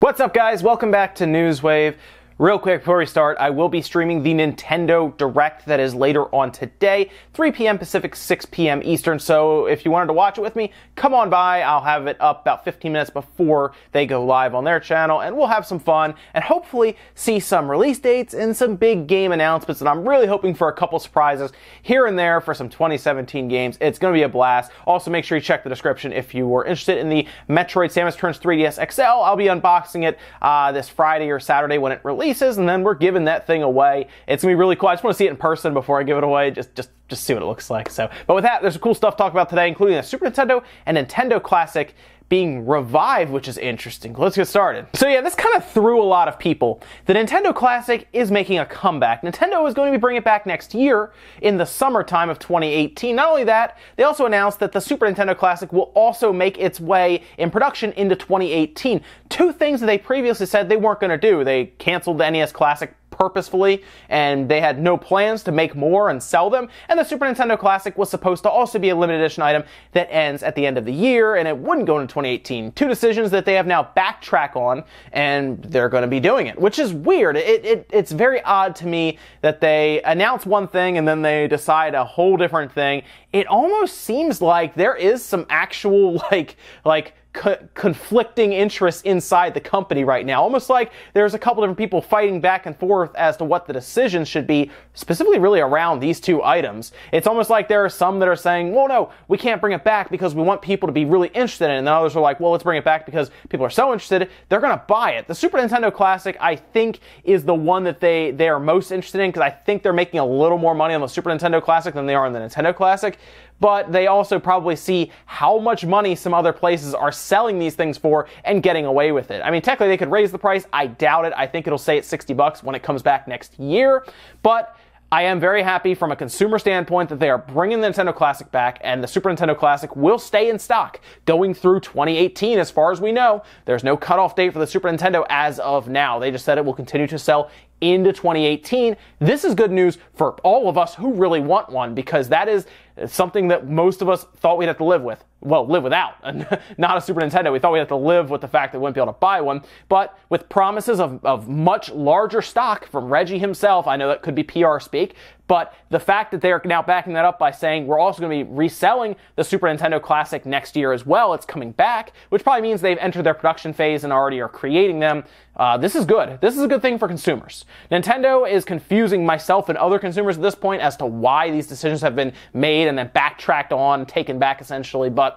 What's up, guys? Welcome back to Newswave. Real quick before we start, I will be streaming the Nintendo Direct that is later on today, 3 p.m. Pacific, 6 p.m. Eastern, so if you wanted to watch it with me, come on by. I'll have it up about 15 minutes before they go live on their channel, and we'll have some fun, and hopefully see some release dates and some big game announcements, and I'm really hoping for a couple surprises here and there for some 2017 games. It's going to be a blast. Also, make sure you check the description if you were interested in the Metroid Samus Returns 3DS XL. I'll be unboxing it this Friday or Saturday when it releases. And then we're giving that thing away. It's gonna be really cool. I just want to see it in person before I give it away. Just see what it looks like. So, but with that, there's some cool stuff to talk about today, including a Super Nintendo and Nintendo Classic being revived, which is interesting. Let's get started. So yeah, this kind of threw a lot of people. The Nintendo Classic is making a comeback. Nintendo is going to be bringing it back next year in the summertime of 2018. Not only that, they also announced that the Super Nintendo Classic will also make its way in production into 2018. Two things that they previously said they weren't going to do. They canceled the NES Classic purposefully, and they had no plans to make more and sell them, and the Super Nintendo Classic was supposed to also be a limited edition item that ends at the end of the year, and it wouldn't go into 2018. Two decisions that they have now backtrack on, and they're going to be doing it, which is weird. It's very odd to me that they announce one thing and then they decide a whole different thing. It almost seems like there is some actual conflicting interests inside the company right now. Almost like there's a couple different people fighting back and forth as to what the decisions should be, specifically really around these two items. It's almost like there are some that are saying, well, no, we can't bring it back because we want people to be really interested in it. And others are like, well, let's bring it back because people are so interested, they're going to buy it. The Super Nintendo Classic, I think, is the one that they are most interested in because I think they're making a little more money on the Super Nintendo Classic than they are on the Nintendo Classic. But they also probably see how much money some other places are selling these things for and getting away with it. I mean, technically they could raise the price. I doubt it. I think it'll stay at $60 when it comes back next year. But I am very happy from a consumer standpoint that they are bringing the Nintendo Classic back, and the Super Nintendo Classic will stay in stock going through 2018 as far as we know. There's no cutoff date for the Super Nintendo as of now. They just said it will continue to sell into 2018. This is good news for all of us who really want one, because that is something that most of us thought we'd have to live with. Well, live without. Not a Super Nintendo. We thought we'd have to live with the fact that we wouldn't be able to buy one. But with promises of much larger stock from Reggie himself, I know that could be PR speak, but the fact that they're now backing that up by saying we're also going to be reselling the Super Nintendo Classic next year as well, it's coming back, which probably means they've entered their production phase and already are creating them. This is good. This is a good thing for consumers. Nintendo is confusing myself and other consumers at this point as to why these decisions have been made and then backtracked on, taken back essentially, but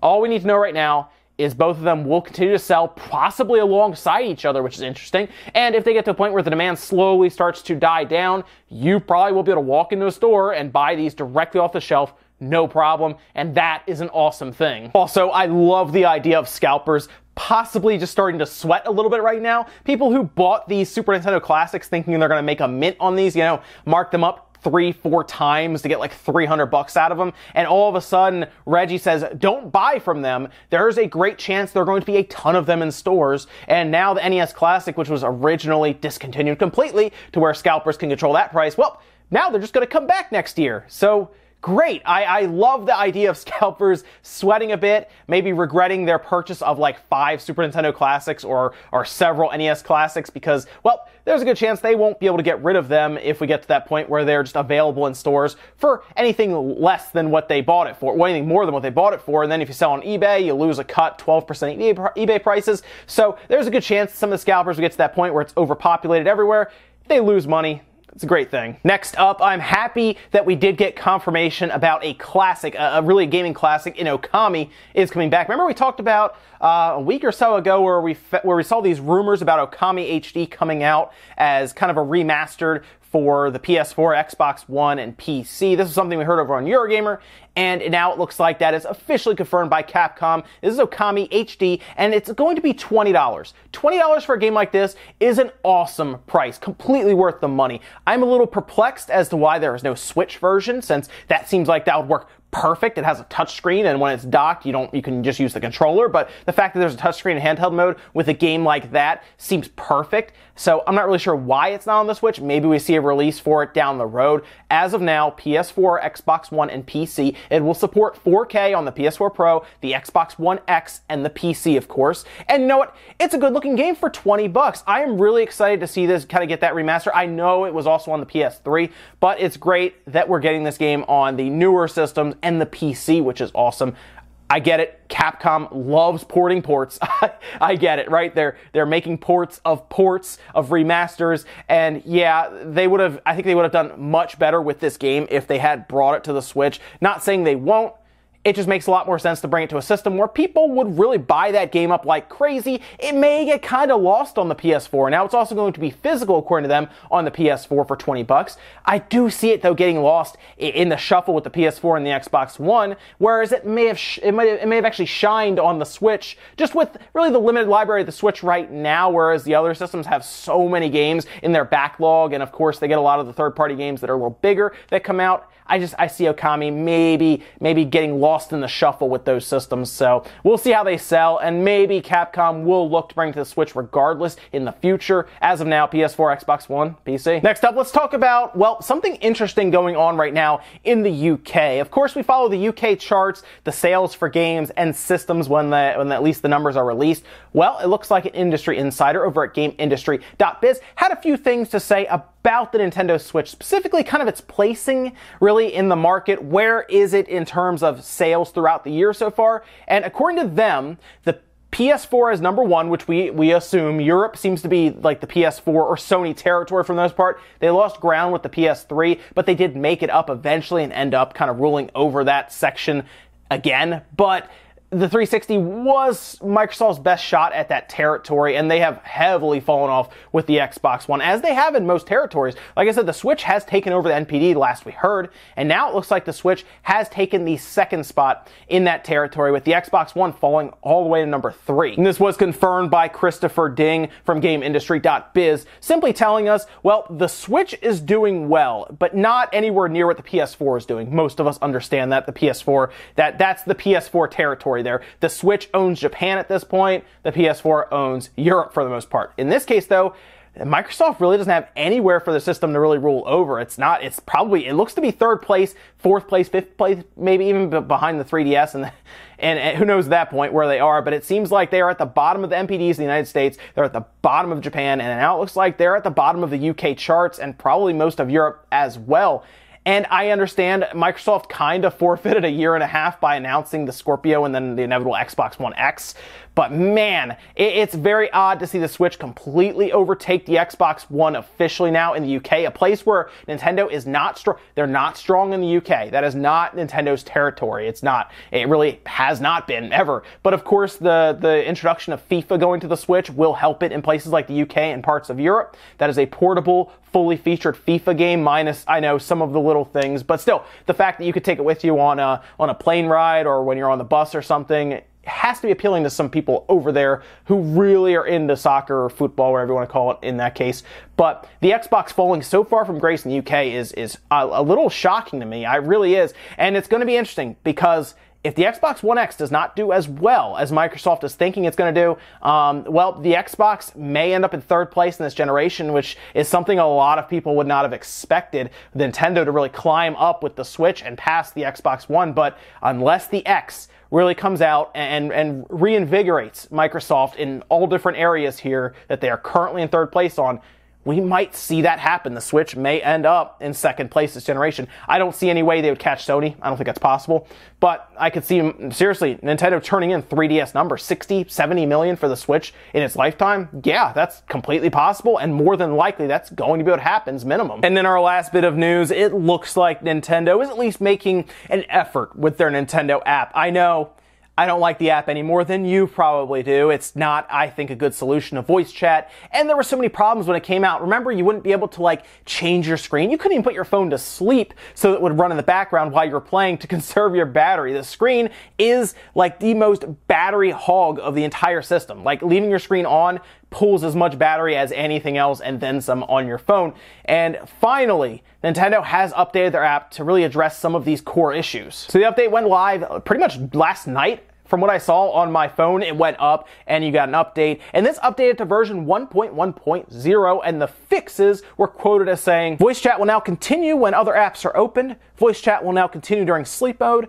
all we need to know right now is both of them will continue to sell possibly alongside each other, which is interesting. And if they get to a point where the demand slowly starts to die down, you probably will be able to walk into a store and buy these directly off the shelf, no problem. And that is an awesome thing. Also, I love the idea of scalpers possibly just starting to sweat a little bit right now. People who bought these Super Nintendo Classics thinking they're going to make a mint on these, mark them up 3-4 times to get like $300 out of them, and all of a sudden Reggie says don't buy from them. There's a great chance there are going to be a ton of them in stores, and now the NES Classic, which was originally discontinued completely to where scalpers can control that price, well, now they're just going to come back next year. So great. I love the idea of scalpers sweating a bit, maybe regretting their purchase of like 5 Super Nintendo Classics or several NES Classics because, well, there's a good chance they won't be able to get rid of them if we get to that point where they're just available in stores for anything less than what they bought it for, or anything more than what they bought it for. And then if you sell on eBay, you lose a cut, 12% eBay prices. So there's a good chance some of the scalpers will get to that point where it's overpopulated everywhere. They lose money. It's a great thing. Next up, I'm happy that we did get confirmation about a classic, a really gaming classic in Okami is coming back. Remember we talked about a week or so ago where we saw these rumors about Okami HD coming out as kind of a remastered for the PS4, Xbox One, and PC. This is something we heard over on Eurogamer, and now it looks like that is officially confirmed by Capcom. This is Okami HD, and it's going to be $20. $20 for a game like this is an awesome price, completely worth the money. I'm a little perplexed as to why there is no Switch version, since that seems like that would work perfect. It has a touchscreen, and when it's docked, you can just use the controller. But the fact that there's a touchscreen in handheld mode with a game like that seems perfect. So I'm not really sure why it's not on the Switch. Maybe we see a release for it down the road. As of now, PS4, Xbox One, and PC, it will support 4K on the PS4 Pro, the Xbox One X, and the PC, of course. And you know what? It's a good-looking game for $20. I am really excited to see this kind of get that remaster. I know it was also on the PS3, but it's great that we're getting this game on the newer systems and the PC, which is awesome. I get it. Capcom loves porting ports. I get it, right? They're making ports of remasters, and yeah, I think they would have done much better with this game if they had brought it to the Switch. Not saying they won't. It just makes a lot more sense to bring it to a system where people would really buy that game up like crazy. It may get kind of lost on the PS4. Now, it's also going to be physical, according to them, on the PS4 for $20. I do see it, though, getting lost in the shuffle with the PS4 and the Xbox One, whereas it may have actually shined on the Switch, just with really the limited library of the Switch right now, whereas the other systems have so many games in their backlog, and of course, they get a lot of the third-party games that are a little bigger that come out. I see Okami maybe getting lost in the shuffle with those systems, so we'll see how they sell, and maybe Capcom will look to bring to the Switch regardless in the future. As of now, PS4, Xbox One, PC. Next up, let's talk about, well, something interesting going on right now in the UK. Of course, we follow the UK charts, the sales for games and systems when at least the numbers are released. Well, it looks like an industry insider over at GameIndustry.biz had a few things to say about the Nintendo Switch, specifically kind of its placing really in the market. Where is it in terms of sales throughout the year so far? And according to them, the PS4 is number one, which we assume. Europe seems to be like the PS4 or Sony territory for the most part. They lost ground with the PS3, but they did make it up eventually and end up kind of ruling over that section again. But the 360 was Microsoft's best shot at that territory, and they have heavily fallen off with the Xbox One, as they have in most territories. Like I said, the Switch has taken over the NPD last we heard, and now it looks like the Switch has taken the second spot in that territory, with the Xbox One falling all the way to number 3. And this was confirmed by Christopher Ding from GameIndustry.biz, simply telling us, well, the Switch is doing well, but not anywhere near what the PS4 is doing. Most of us understand that the PS4, that's the PS4 territory there. The Switch owns Japan at this point. The PS4 owns Europe for the most part. In this case, though, Microsoft really doesn't have anywhere for the system to really rule over. It looks to be third place, fourth place, fifth place, maybe even behind the 3DS, and who knows at that point where they are, but it seems like they are at the bottom of the MPDs in the United States, they're at the bottom of Japan, and now it looks like they're at the bottom of the UK charts and probably most of Europe as well. And I understand Microsoft kind of forfeited a year and a half by announcing the Scorpio and then the inevitable Xbox One X. But man, it's very odd to see the Switch completely overtake the Xbox One officially now in the UK, a place where Nintendo is not strong. They're not strong in the UK. That is not Nintendo's territory. It's not. It really has not been ever. But of course, the introduction of FIFA going to the Switch will help it in places like the UK and parts of Europe. That is a portable, fully featured FIFA game, minus, I know, some of the little things. But still, the fact that you could take it with you on a plane ride or when you're on the bus or something has to be appealing to some people over there who really are into soccer or football, whatever you want to call it in that case. But the Xbox falling so far from grace in the UK is a little shocking to me. It really is. And it's going to be interesting because if the Xbox One X does not do as well as Microsoft is thinking it's going to do, well, the Xbox may end up in third place in this generation, which is something a lot of people would not have expected Nintendo to really climb up with the Switch and pass the Xbox One. But unless the X really comes out and reinvigorates Microsoft in all different areas here that they are currently in third place on, we might see that happen. The Switch may end up in second place this generation. I don't see any way they would catch Sony. I don't think that's possible. But I could see, seriously, Nintendo turning in 3DS numbers, 60, 70 million for the Switch in its lifetime. Yeah, that's completely possible, and more than likely that's going to be what happens, minimum. And then our last bit of news, it looks like Nintendo is at least making an effort with their Nintendo app. I know I don't like the app any more than you probably do. It's not, I think, a good solution to voice chat. And there were so many problems when it came out. Remember, you wouldn't be able to like change your screen. You couldn't even put your phone to sleep so it would run in the background while you're playing to conserve your battery. The screen is like the most battery hog of the entire system. Like leaving your screen on pulls as much battery as anything else and then some on your phone. And finally, Nintendo has updated their app to really address some of these core issues. So the update went live pretty much last night. From what I saw on my phone, it went up and you got an update. And this updated to version 1.1.0, and the fixes were quoted as saying, voice chat will now continue when other apps are opened. Voice chat will now continue during sleep mode.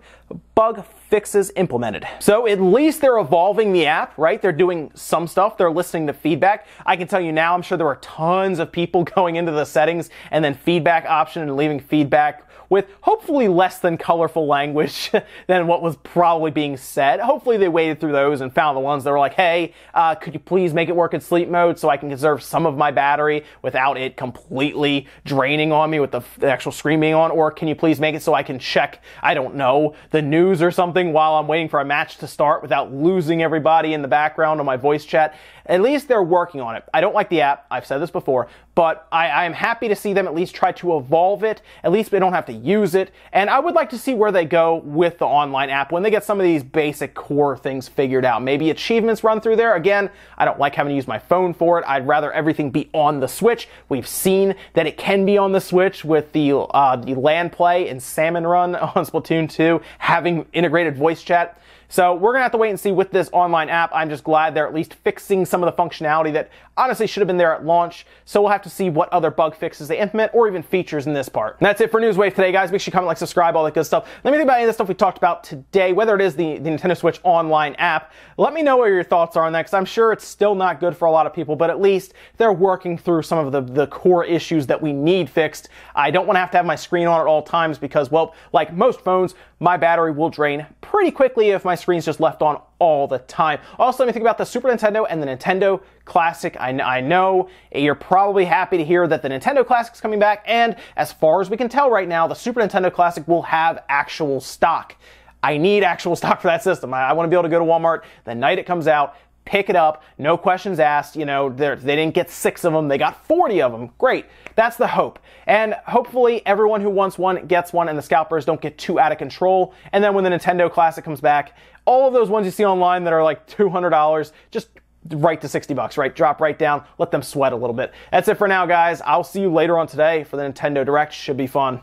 Bug fixes implemented. So at least they're evolving the app, right? They're doing some stuff. They're listening to feedback. I can tell you now, I'm sure there were tons of people going into the settings and then feedback option and leaving feedback with hopefully less than colorful language than what was probably being said. Hopefully they waded through those and found the ones that were like, hey, could you please make it work in sleep mode so I can conserve some of my battery without it completely draining on me with the actual screen being on? Or can you please make it so I can check, I don't know, the news or something while I'm waiting for a match to start without losing everybody in the background on my voice chat? At least they're working on it. I don't like the app. I've said this before, but I am happy to see them at least try to evolve it. At least we don't have to use it. And I would like to see where they go with the online app when they get some of these basic core things figured out. Maybe achievements run through there. Again, I don't like having to use my phone for it. I'd rather everything be on the Switch. We've seen that it can be on the Switch with the land play and Salmon Run on Splatoon 2 having integrated voice chat. So we're going to have to wait and see with this online app. I'm just glad they're at least fixing some of the functionality that honestly should have been there at launch. So we'll have to see what other bug fixes they implement or even features in this part. And that's it for Newswave today, guys. Make sure you comment, like, subscribe, all that good stuff. Let me think about any of the stuff we talked about today, whether it is the Nintendo Switch online app. Let me know what your thoughts are on that, because I'm sure it's still not good for a lot of people, but at least they're working through some of the core issues that we need fixed. I don't want to have my screen on at all times because, well, like most phones, my battery will drain pretty quickly if my screen's just left on all the time. Also, let me think about the Super Nintendo and the Nintendo Classic. I know you're probably happy to hear that the Nintendo Classic is coming back, and as far as we can tell right now, the Super Nintendo Classic will have actual stock. I need actual stock for that system. I want to be able to go to Walmart the night it comes out, pick it up, no questions asked. You know, they didn't get 6 of them, they got 40 of them. Great. That's the hope. And hopefully everyone who wants one gets one and the scalpers don't get too out of control. And then when the Nintendo Classic comes back, all of those ones you see online that are like $200, just right to $60, right? Drop right down, let them sweat a little bit. That's it for now, guys. I'll see you later on today for the Nintendo Direct. Should be fun.